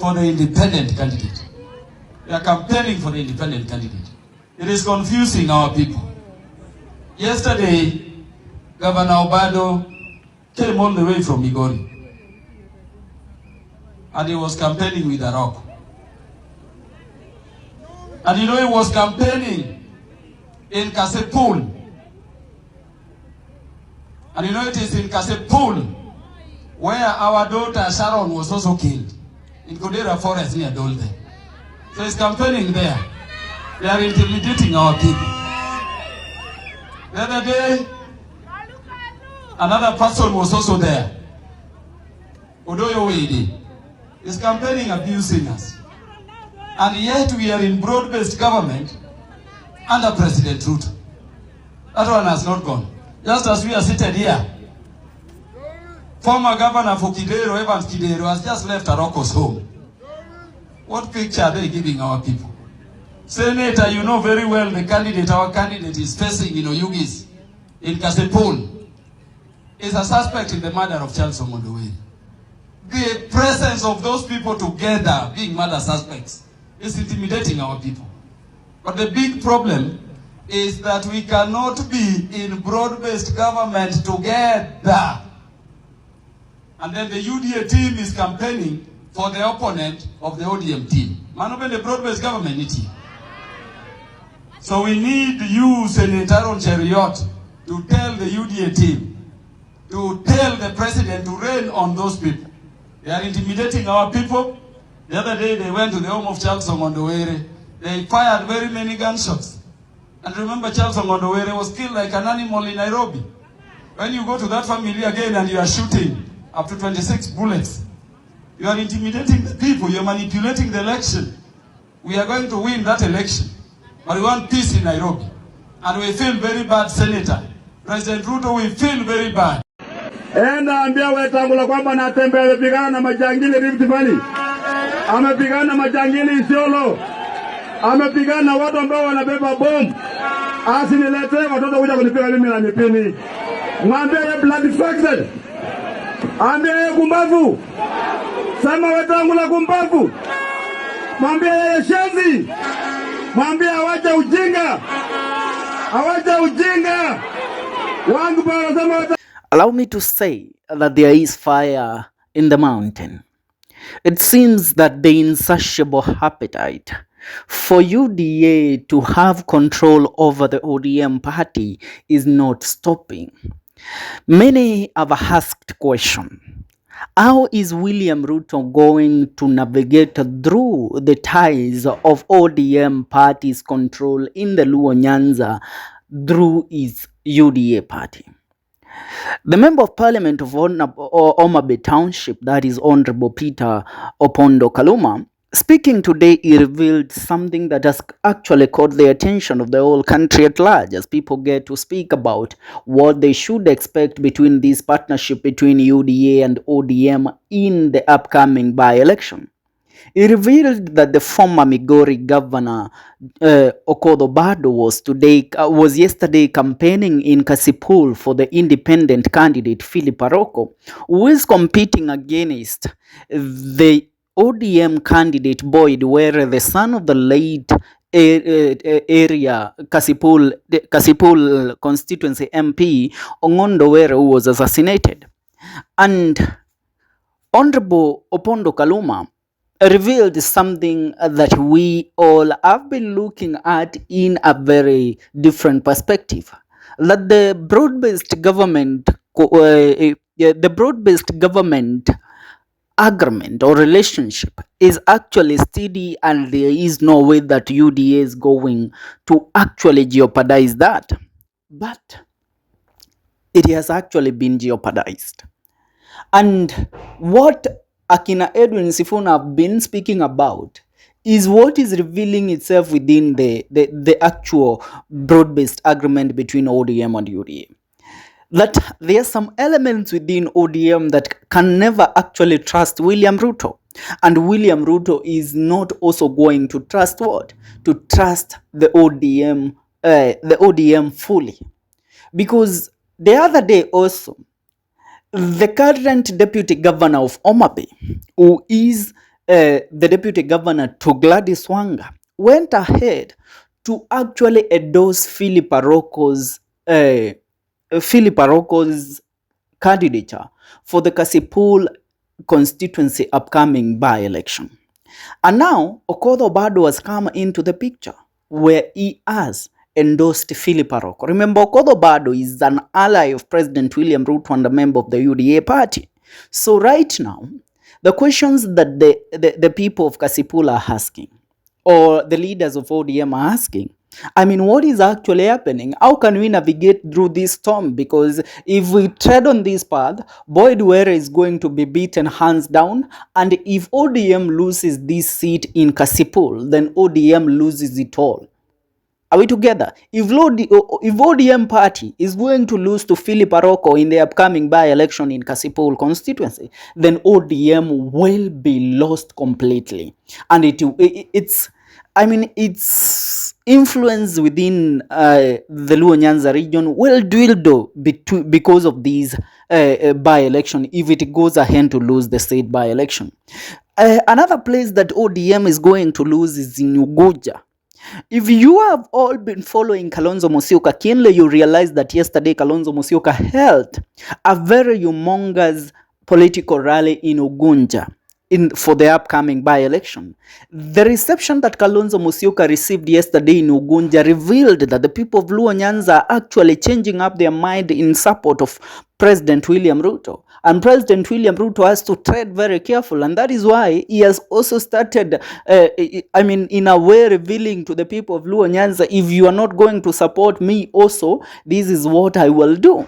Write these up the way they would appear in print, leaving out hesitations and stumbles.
for the independent candidate. We are campaigning for the independent candidate. It is confusing our people. Yesterday, Governor Obado came all the way from Migori, and he was campaigning with a rock. And you know, he was campaigning in Kaspul. And you know, it is in Kaspul where our daughter Sharon was also killed, in Kodera Forest near Dolde. So he's campaigning there. They are intimidating our people. The other day, another person was also there. Odoyo Wede is campaigning, abusing us. And yet we are in broad-based government under President Ruto. That one has not gone. Just as we are seated here, former governor for Kidero, Evans Kidero, has just left Aroko's home. What picture are they giving our people? Senator, you know very well the candidate, our candidate is facing in Oyugis, in Kaspul, is a suspect in the murder of Charles Omodoweri. The presence of those people together being murder suspects is intimidating our people. But the big problem is that we cannot be in broad-based government together. And then the UDA team is campaigning for the opponent of the ODM team. Man, open the broad-based government meeting. So we need you, Senator Cheriot, to tell the UDA team, to tell the president to rain on those people. They are intimidating our people. The other day they went to the home of Charles Omodoweri. They fired very many gunshots. And remember, Charles Omodoweri was killed like an animal in Nairobi. When you go to that family again and you are shooting up to 26 bullets, you are intimidating the people, you are manipulating the election. We are going to win that election. But we want peace in Nairobi. And we feel very bad, Senator. President Ruto, we feel very bad. Enda ambia Wetangula kwamba natembea amepigana na majangili Rift Valley. Amepigana na majangili Isiolo. Amepigana na watu ambao wanabeba bomu. Asiniletee watoto kuja kunipiga mimi na mipini. Mwambie yeye blood faction. Ambie yeye kumbavu. Sema Wetangula kumbavu. Mwambie yeye shenzi. Mwambie awache ujinga. Awache ujinga. Wangu bwana sema. Allow me to say that there is fire in the mountain. It seems that the insatiable appetite for UDA to have control over the ODM party is not stopping. Many have asked question, how is William Ruto going to navigate through the ties of ODM party's control in the Luanza through his UDA party? The Member of Parliament of Homabay Township, that is Honorable Peter Opondo Kaluma, speaking today, he revealed something that has actually caught the attention of the whole country at large as people get to speak about what they should expect between this partnership between UDA and ODM in the upcoming by-election. He revealed that the former Migori governor Okoth Obado was yesterday campaigning in Kaspul for the independent candidate Philip Aroko, who is competing against the ODM candidate Boyd Were, the son of the late area Kaspul constituency MP Ongondo Were, who was assassinated. And Honorable Opondo Kaluma revealed something that we all have been looking at in a very different perspective. That the broad-based government agreement or relationship is actually steady, and there is no way that UDA is going to actually jeopardize that. But it has actually been jeopardized. And what Akina Edwin Sifuna have been speaking about is what is revealing itself within the actual broad-based agreement between ODM and UDA. That there are some elements within ODM that can never actually trust William Ruto. And William Ruto is not also going to trust what? To trust the ODM fully. Because the other day also, the current deputy governor of Homabay, who is the deputy governor to Gladys Wanga went ahead to actually endorse Philip Arroko's candidature for the Kaspul constituency upcoming by-election. And now Okoth Obado has come into the picture where he has endorsed Philip Arroko. Remember, Okoth Obado is an ally of President William Ruto and a member of the UDA party. So right now, the questions that the people of Kaspul are asking, or the leaders of ODM are asking, I mean, what is actually happening? How can we navigate through this storm? Because if we tread on this path, Boyd Were is going to be beaten hands down. And if ODM loses this seat in Kaspul, then ODM loses it all. Are we together? If ODM party is going to lose to Philip Arroko in the upcoming by-election in Kaspul constituency, then ODM will be lost completely. And its influence within the Luanza region will dwindle because of these by-election if it goes ahead to lose the state by-election. Another place that ODM is going to lose is in Ugunja. If you have all been following Kalonzo Musyoka keenly, you realize that yesterday Kalonzo Musyoka held a very humongous political rally in Ugunja for the upcoming by-election. The reception that Kalonzo Musyoka received yesterday in Ugunja revealed that the people of Luanza are actually changing up their mind in support of President William Ruto. And President William Ruto has to tread very careful, and that is why he has also started, in a way revealing to the people of Luanza, if you are not going to support me also, this is what I will do.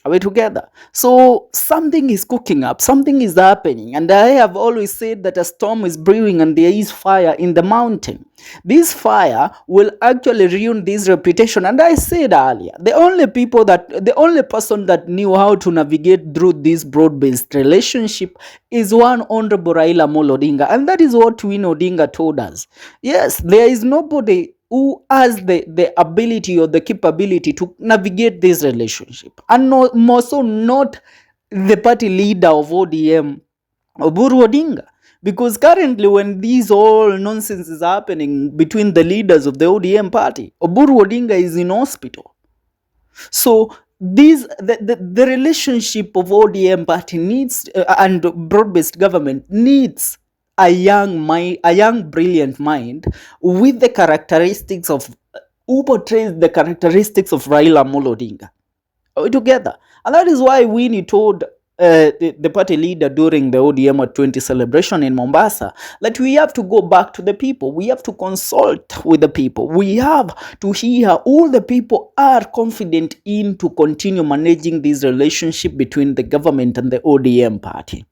Are we together? So something is cooking up, something is happening, and I have always said that a storm is brewing and there is fire in the mountain. This fire will actually ruin this reputation, and I said earlier, the only person that knew how to navigate through this broad-based relationship is one Honorable Raila Amolo Odinga, and that is what Win Odinga told us. Yes, there is nobody who has the ability or the capability to navigate this relationship, and more so not the party leader of ODM, Oburu Odinga. Because currently when these all nonsense is happening between the leaders of the ODM party, Oburu Odinga is in hospital. So the relationship of ODM party needs and broad-based government needs a young brilliant mind with the characteristics of who portrays the characteristics of Raila Amolo Odinga. Are we together? And that is why Winnie told the party leader during the ODM 20 celebration in Mombasa that we have to go back to the people. We have to consult with the people. We have to hear all the people are confident in to continue managing this relationship between the government and the ODM party.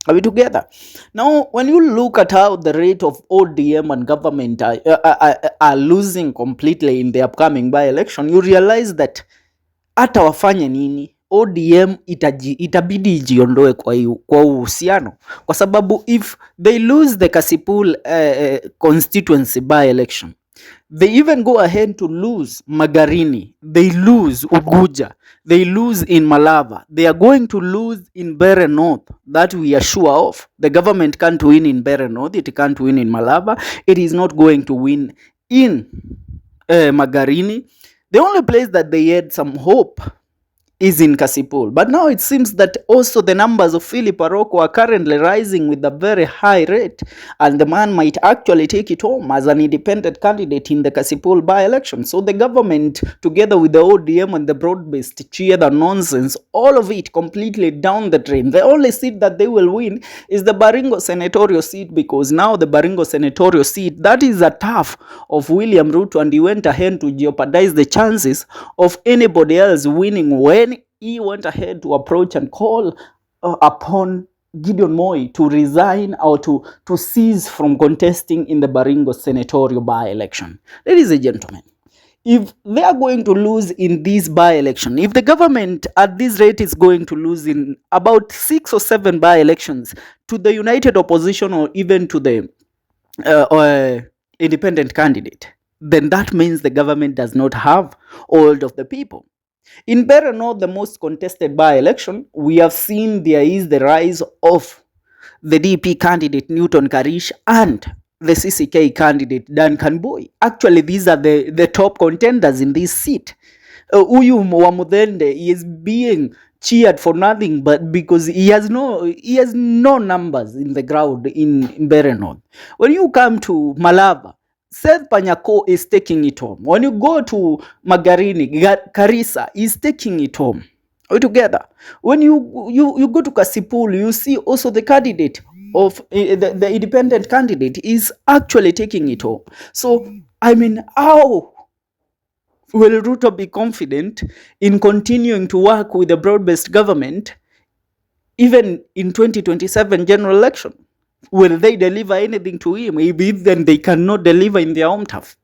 Are we together? Now, when you look at how the rate of ODM and government are losing completely in the upcoming by-election, you realize that hata wafanye nini, ODM itabidi ijiondoe kwa uhusiano. Kwa sababu if they lose the Kaspul constituency by-election, they even go ahead to lose Magarini, they lose Ugunja, they lose in Malava, they are going to lose in Bere North. That we are sure of. The government can't win in Bere North, it can't win in Malava, it is not going to win in Magarini. The only place that they had some hope is in Kaspul. But now it seems that also the numbers of Philip Arroko are currently rising with a very high rate, and the man might actually take it home as an independent candidate in the Kaspul by-election. So the government, together with the ODM and the broad-based cheer, the nonsense, all of it completely down the drain. The only seat that they will win is the Baringo senatorial seat, because now the Baringo senatorial seat, that is a turf of William Ruto, and he went ahead to jeopardize the chances of anybody else winning when he went ahead to approach and call upon Gideon Moi to resign or to cease from contesting in the Baringo senatorial by-election. Ladies and gentlemen, if they are going to lose in this by-election, if the government at this rate is going to lose in about 6 or 7 by-elections to the united opposition or even to the independent candidate, then that means the government does not have hold of the people. In Bere North, the most contested by-election, we have seen there is the rise of the DP candidate Newton Karish and the CCK candidate Duncan Boy. Actually, these are the top contenders in this seat. Huyu wa Mudhende is being cheered for nothing but because he has no numbers in the ground in Mbeere North. When you come to Malaba, Seth Panyako is taking it home. When you go to Magarini, Karisa is taking it home. All together. When you go to Kaspul, you see also the candidate of the independent candidate is actually taking it home. So, I mean, how will Ruto be confident in continuing to work with a broad-based government even in 2027 general election? Will they deliver anything to him if then they cannot deliver in their own turf?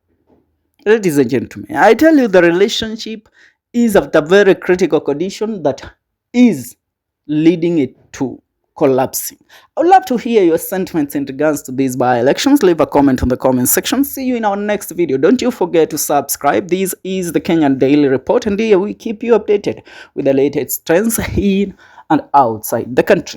Ladies and gentlemen, I tell you the relationship is at a very critical condition that is leading it to collapsing. I would love to hear your sentiments in regards to these by-elections. Leave a comment on the comment section. See you in our next video. Don't you forget to subscribe. This is the Kenyan Daily Report, and here we keep you updated with the latest trends in and outside the country.